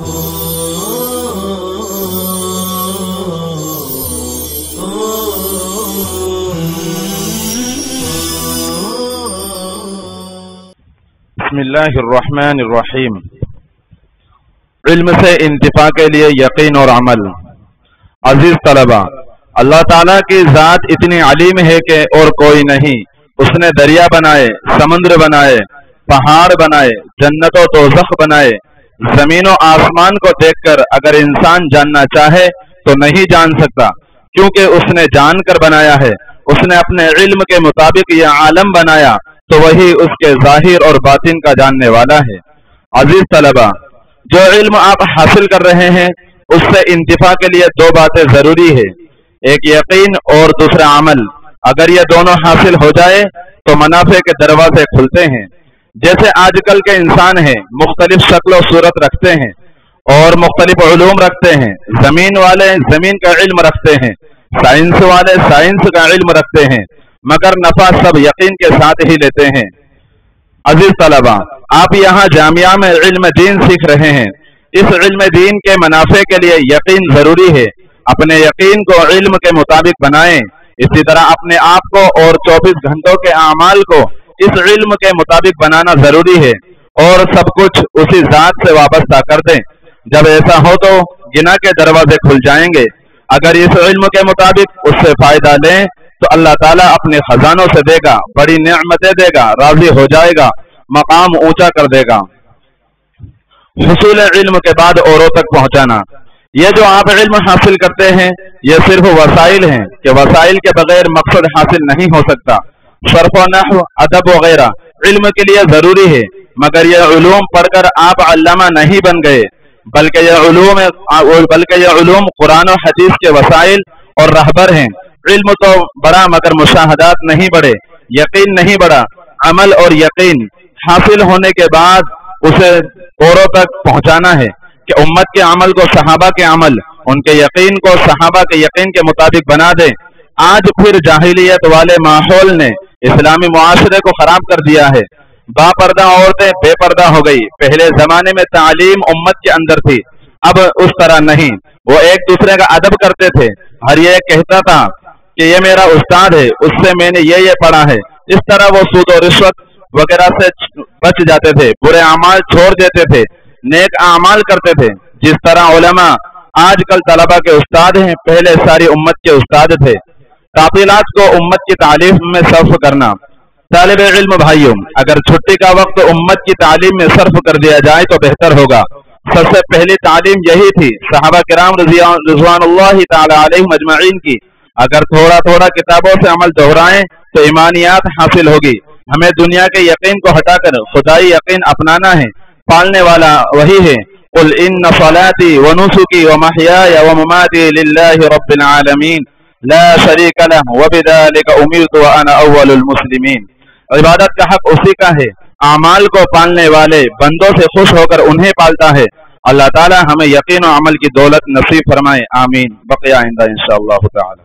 بسم اللہ الرحمن الرحیم۔ علم سے انتفاع کے لیے یقین اور عمل۔ عزیز طلبہ، اللہ تعالیٰ کی ذات اتنی علیم ہے کہ اور کوئی نہیں۔ اس نے دریا بنائے، سمندر بنائے، پہاڑ بنائے، جنت و دوزخ بنائے۔ زمین و آسمان کو دیکھ کر اگر انسان جاننا چاہے تو نہیں جان سکتا، کیونکہ اس نے جان کر بنایا ہے۔ اس نے اپنے علم کے مطابق یہ عالم بنایا تو وہی اس کے ظاہر اور باطن کا جاننے والا ہے۔ عزیز طلبہ، جو علم آپ حاصل کر رہے ہیں اس سے انتفاع کے لیے دو باتیں ضروری ہے، ایک یقین اور دوسرا عمل۔ اگر یہ دونوں حاصل ہو جائے تو منافع کے دروازے کھلتے ہیں۔ جیسے آج کل کے انسان ہیں، مختلف شکل و صورت رکھتے ہیں اور مختلف علوم رکھتے ہیں۔ زمین والے زمین کا علم رکھتے ہیں، سائنس والے سائنس کا علم رکھتے ہیں، مگر نفع سب یقین کے ساتھ ہی لیتے ہیں۔ عزیز طلبہ، آپ یہاں جامعہ میں علم دین سیکھ رہے ہیں۔ اس علم دین کے منافع کے لیے یقین ضروری ہے۔ اپنے یقین کو علم کے مطابق بنائیں۔ اسی طرح اپنے آپ کو اور 24 گھنٹوں کے اعمال کو اس علم کے مطابق بنانا ضروری ہے، اور سب کچھ اسی ذات سے وابستہ کر دیں۔ جب ایسا ہو تو گناہ کے دروازے کھل جائیں گے۔ اگر اس علم کے مطابق اس سے فائدہ لیں تو اللہ تعالیٰ اپنے خزانوں سے دے گا، بڑی نعمتیں دے گا، راضی ہو جائے گا، مقام اونچا کر دے گا۔ حصول علم کے بعد اوروں تک پہنچانا۔ یہ جو آپ علم حاصل کرتے ہیں یہ صرف وسائل ہیں کہ وسائل کے بغیر مقصد حاصل نہیں ہو سکتا۔ صرف و نحو، ادب وغیرہ علم کے لیے ضروری ہے، مگر یہ علوم پڑھ کر آپ علامہ نہیں بن گئے، بلکہ یہ علوم قرآن و حدیث کے وسائل اور رہبر ہیں۔ علم تو بڑا مگر مشاہدات نہیں بڑھے، یقین نہیں بڑھا۔ عمل اور یقین حاصل ہونے کے بعد اسے اوروں تک پہنچانا ہے کہ امت کے عمل کو صحابہ کے عمل، ان کے یقین کو صحابہ کے یقین کے مطابق بنا دے۔ آج پھر جاہلیت والے ماحول نے اسلامی معاشرے کو خراب کر دیا ہے۔ با پردہ عورتیں بے پردہ ہو گئی۔ پہلے زمانے میں تعلیم امت کے اندر تھی، اب اس طرح نہیں۔ وہ ایک دوسرے کا ادب کرتے تھے، ہر یہ کہتا تھا کہ یہ میرا استاد ہے، اس سے میں نے یہ پڑھا ہے۔ اس طرح وہ سود و رشوت وغیرہ سے بچ جاتے تھے، برے اعمال چھوڑ دیتے تھے، نیک اعمال کرتے تھے۔ جس طرح علماء آج کل طلبہ کے استاد ہیں، پہلے ساری امت کے استاد تھے۔ تعطیلات کو امت کی تعلیم میں صرف کرنا۔ طالب علم بھائیوں، اگر چھٹی کا وقت امت کی تعلیم میں صرف کر دیا جائے تو بہتر ہوگا۔ سب سے پہلی تعلیم یہی تھی صحابہ کرام رضوان اللہ تعالی علیہم اجمعین کی۔ اگر تھوڑا تھوڑا کتابوں سے عمل دہرائیں تو ایمانیات حاصل ہوگی۔ ہمیں دنیا کے یقین کو ہٹا کر خدائی یقین اپنانا ہے۔ پالنے والا وہی ہے۔ قل ان صلاتي ونسكي ومحياي ومماتي لله رب العالمين لا شريك له وبذلك امرت وانا اول المسلمين۔ عبادت کا حق اسی کا ہے۔ اعمال کو پالنے والے بندوں سے خوش ہو کر انہیں پالتا ہے۔ اللہ تعالی ہمیں یقین و عمل کی دولت نصیب فرمائے، آمین۔ بقیہ آئندہ انشاءاللہ تعالی۔